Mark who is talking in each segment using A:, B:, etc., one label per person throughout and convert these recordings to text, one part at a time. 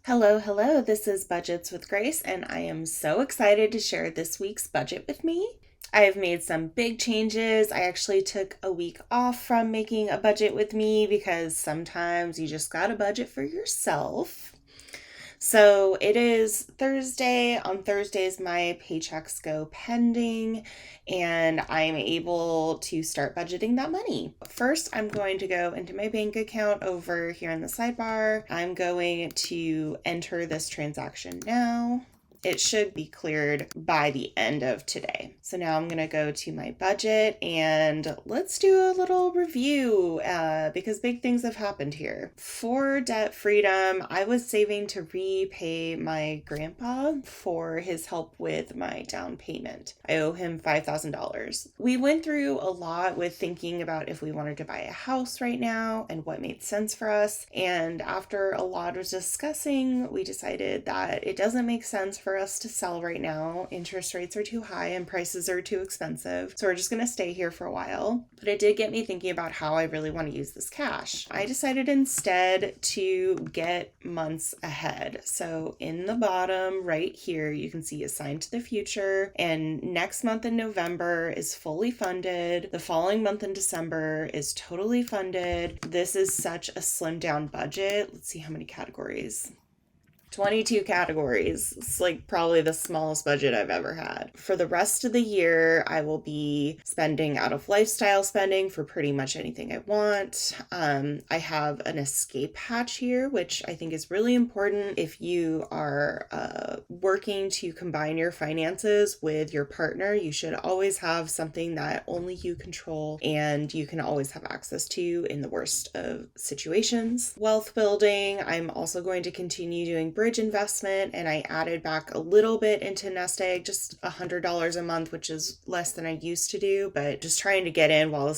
A: Hello, hello. This is Budgets with Grace, and I am so excited to share this week's budget with me. I have made some big changes. I actually took a week off from making a budget with me because sometimes you just got to budget for yourself. So it is Thursday. On Thursdays, my paychecks go pending, and I'm able to start budgeting that money. First, I'm going to go into my bank account over here in the sidebar. I'm going to enter this transaction now. It should be cleared by the end of today. So now I'm going to go to my budget and let's do a little review because big things have happened here. For debt freedom, I was saving to repay my grandpa for his help with my down payment. I owe him $5,000. We went through a lot with thinking about if we wanted to buy a house right now and what made sense for us. And after a lot of discussing, we decided that it doesn't make sense for us to sell right now. Interest rates are too high and prices are too expensive. So we're just going to stay here for a while. But it did get me thinking about how I really want to use this cash. I decided instead to get months ahead. So in the bottom right here, you can see assigned to the future. And next month in November is fully funded. The following month in December is totally funded. This is such a slimmed down budget. Let's see how many categories. 22 categories. It's like probably the smallest budget I've ever had. For the rest of the year, I will be spending out of lifestyle spending for pretty much anything I want. I have an escape hatch here, which I think is really important if you are working to combine your finances with your partner. You should always have something that only you control and you can always have access to in the worst of situations. Wealth building, I'm also going to continue doing bridge investment, and I added back a little bit into nest egg, just $100 a month, which is less than I used to do, but just trying to get in while the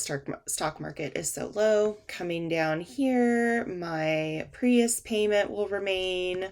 A: stock market is so low. Coming down here, my Prius payment will remain.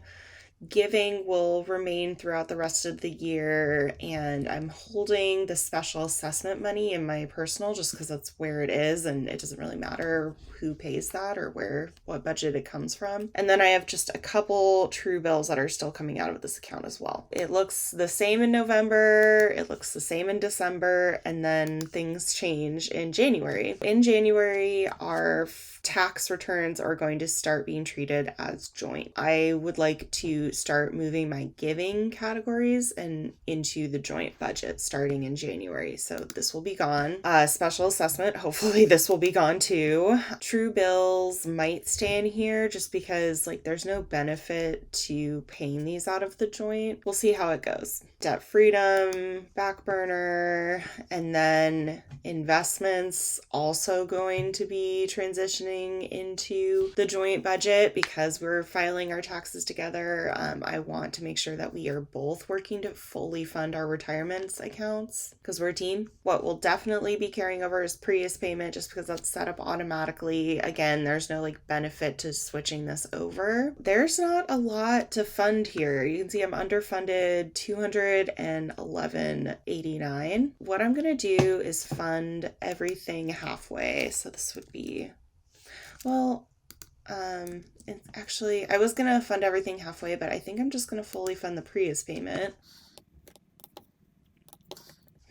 A: Giving will remain throughout the rest of the year, and I'm holding the special assessment money in my personal just because that's where it is and it doesn't really matter who pays that or what budget it comes from. And then I have just a couple true bills that are still coming out of this account as well. It looks the same in November, it looks the same in December, and then things change in January. In January, our tax returns are going to start being treated as joint. I would like to start moving my giving categories and into the joint budget starting in January. So this will be gone. Special assessment, hopefully this will be gone too. True bills might stay in here just because there's no benefit to paying these out of the joint. We'll see how it goes. Debt freedom, back burner, and then investments also going to be transitioning into the joint budget because we're filing our taxes together. I want to make sure that we are both working to fully fund our retirement accounts because we're a team. What will definitely be carrying over is Prius payment just because that's set up automatically. Again, there's no benefit to switching this over. There's not a lot to fund here. You can see I'm underfunded $211.89. What I'm going to do is fund everything halfway. So this would be, actually, I was going to fund everything halfway, but I think I'm just going to fully fund the Prius payment.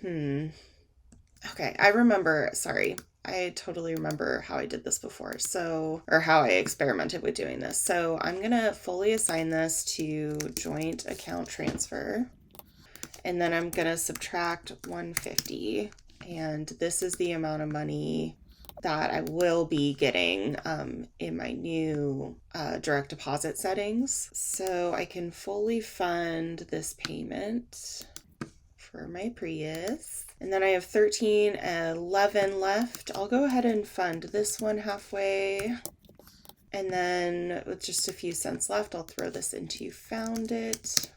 A: Okay, I totally remember how I did this before. Or how I experimented with doing this. So I'm going to fully assign this to joint account transfer. And then I'm going to subtract 150. And this is the amount of money that I will be getting in my new direct deposit settings. So I can fully fund this payment for my Prius. And then I have $13.11 left. I'll go ahead and fund this one halfway. And then with just a few cents left, I'll throw this into Found It.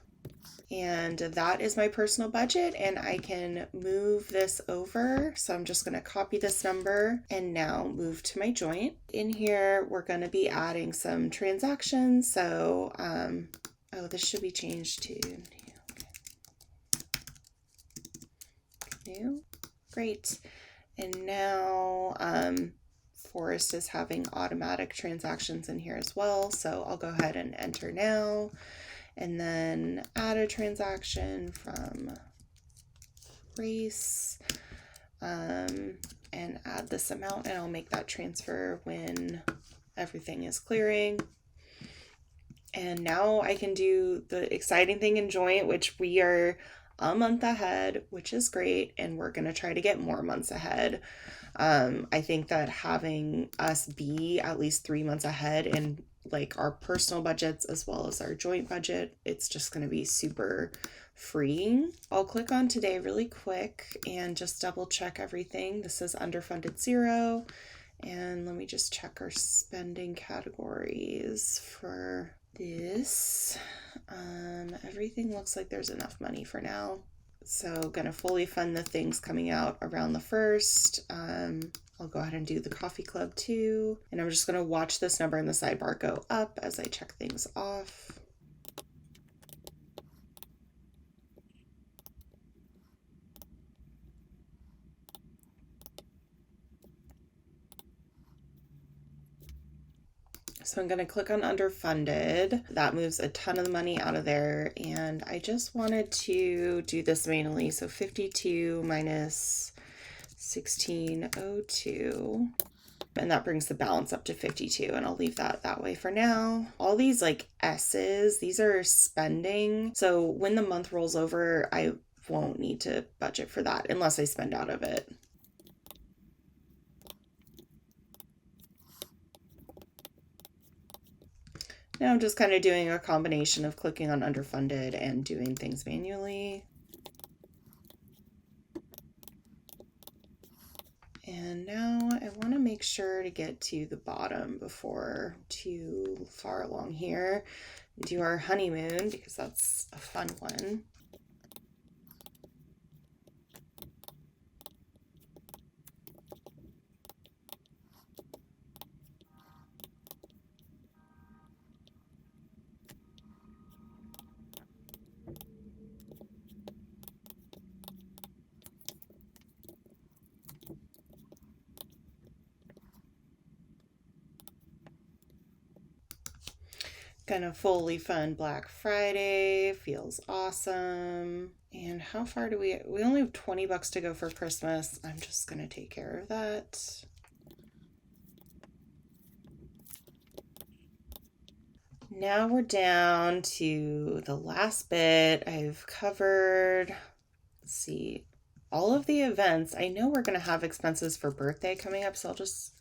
A: And that is my personal budget, and I can move this over. So I'm just going to copy this number and now move to my joint. In here, we're going to be adding some transactions. So, this should be changed to new. Great. And now Forest is having automatic transactions in here as well, so I'll go ahead and enter now, and then add a transaction from Grace, and add this amount, and I'll make that transfer when everything is clearing. And now I can do the exciting thing in joint, which we are a month ahead, which is great, and we're going to try to get more months ahead. I think that having us be at least 3 months ahead in like our personal budgets as well as our joint budget, it's just going to be super freeing. I'll click on today really quick and just double check everything. This is underfunded 0, and let me just check our spending categories for this. Everything looks like there's enough money for now. So gonna fully fund the things coming out around the 1st. I'll go ahead and do the coffee club too. And I'm just gonna watch this number in the sidebar go up as I check things off. So I'm going to click on underfunded. That moves a ton of the money out of there. And I just wanted to do this manually. So 52 minus 1602. And that brings the balance up to 52. And I'll leave that way for now. All these like S's, these are spending. So when the month rolls over, I won't need to budget for that unless I spend out of it. Now I'm just kind of doing a combination of clicking on underfunded and doing things manually. And now I want to make sure to get to the bottom before too far along here. Do our honeymoon because that's a fun one. Gonna fully fund Black Friday. Feels awesome. And how far do we only have $20 to go for Christmas. I'm just gonna take care of that. Now we're down to the last bit. I've covered, let's see, all of the events. I know we're gonna have expenses for birthday coming up, so I'll just,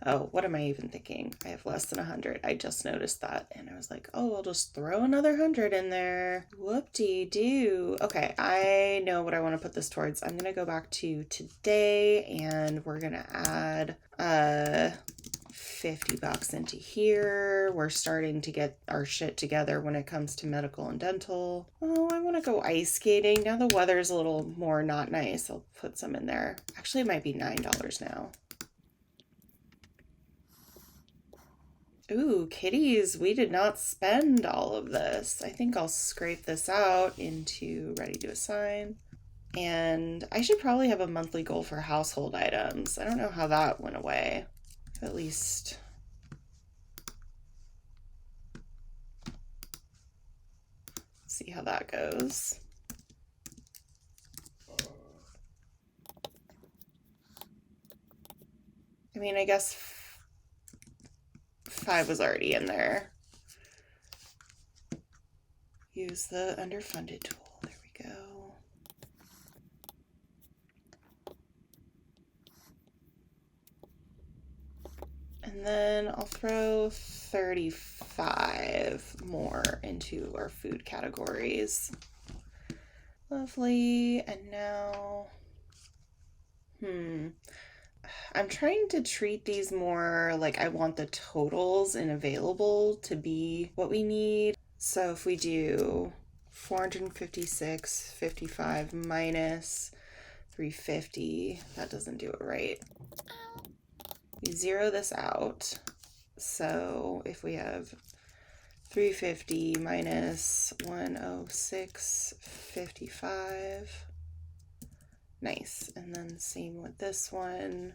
A: oh, what am I even thinking? I have less than 100. I just noticed that. And I was like, oh, I'll just throw another 100 in there. Whoop-de-doo. Okay, I know what I want to put this towards. I'm going to go back to today and we're going to add $50 into here. We're starting to get our shit together when it comes to medical and dental. Oh, I want to go ice skating. Now the weather's a little more not nice. I'll put some in there. Actually, it might be $9 now. Ooh, kitties, we did not spend all of this. I think I'll scrape this out into ready to assign. And I should probably have a monthly goal for household items. I don't know how that went away. At least see how that goes. I mean, I guess 5 was already in there. Use the underfunded tool. There we go. And then I'll throw 35 more into our food categories. Lovely. And now, I'm trying to treat these more like I want the totals and available to be what we need. So if we do 456.55 minus 350, that doesn't do it right. We zero this out. So if we have 350 minus 106.55, nice. And then same with this one.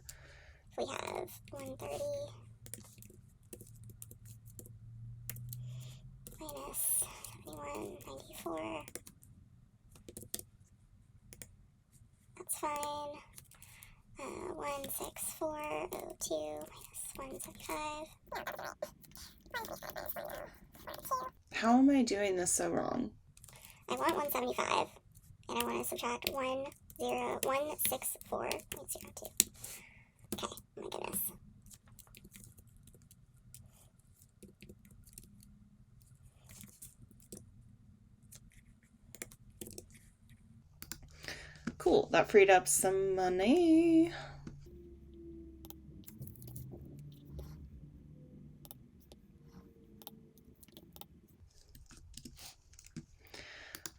B: we have 130 minus 71.94. That's fine. 164.02 minus 175.
A: How am I doing this so wrong?
B: I want 175, and I want to subtract 164.02. Okay, my goodness.
A: Cool, that freed up some money.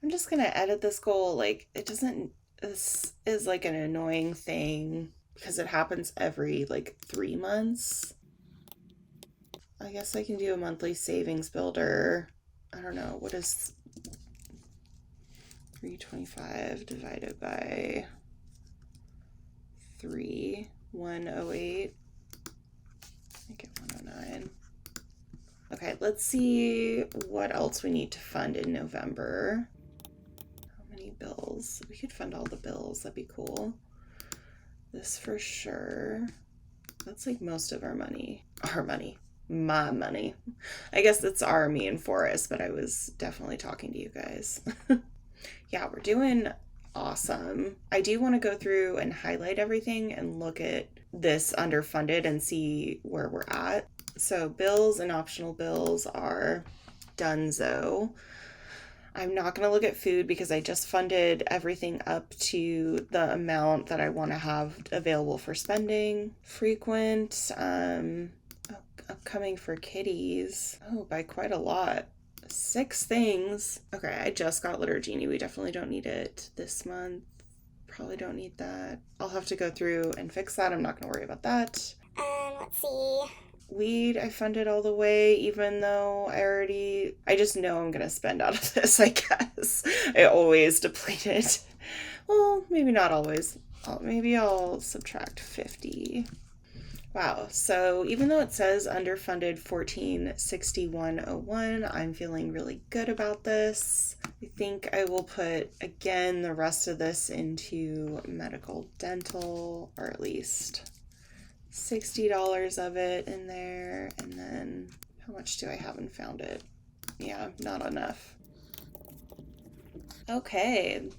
A: I'm just gonna edit this goal. Like, this is like an annoying thing because it happens every like 3 months. I guess I can do a monthly savings builder. I don't know, what is 325 divided by 3, 108, make it 109. Okay, let's see what else we need to fund in November. How many bills? We could fund all the bills, that'd be cool. This for sure. That's like most of our money. Our money. My money. I guess it's our, me, and Forrest, but I was definitely talking to you guys. Yeah, we're doing awesome. I do want to go through and highlight everything and look at this underfunded and see where we're at. So bills and optional bills are donezo. I'm not going to look at food because I just funded everything up to the amount that I want to have available for spending. Frequent, upcoming for kitties. Oh, by quite a lot. 6 things. Okay, I just got Liturgini. We definitely don't need it this month. Probably don't need that. I'll have to go through and fix that. I'm not going to worry about that.
B: Let's see.
A: Weed, I funded all the way, even though I just know I'm going to spend out of this, I guess. I always deplete it. Well, maybe not always. Maybe I'll subtract 50. Wow, so even though it says underfunded 146101, I'm feeling really good about this. I think I will put, again, the rest of this into medical dental, or at least $60 of it in there. And then how much do I have in Founded? Yeah, not enough. Okay.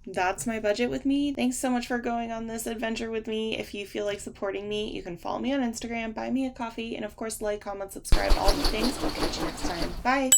A: That's my budget with me. Thanks so much for going on this adventure with me. If you feel like supporting me, you can follow me on Instagram, buy me a coffee, and of course, like, comment, subscribe, all the things. We'll catch you next time. Bye.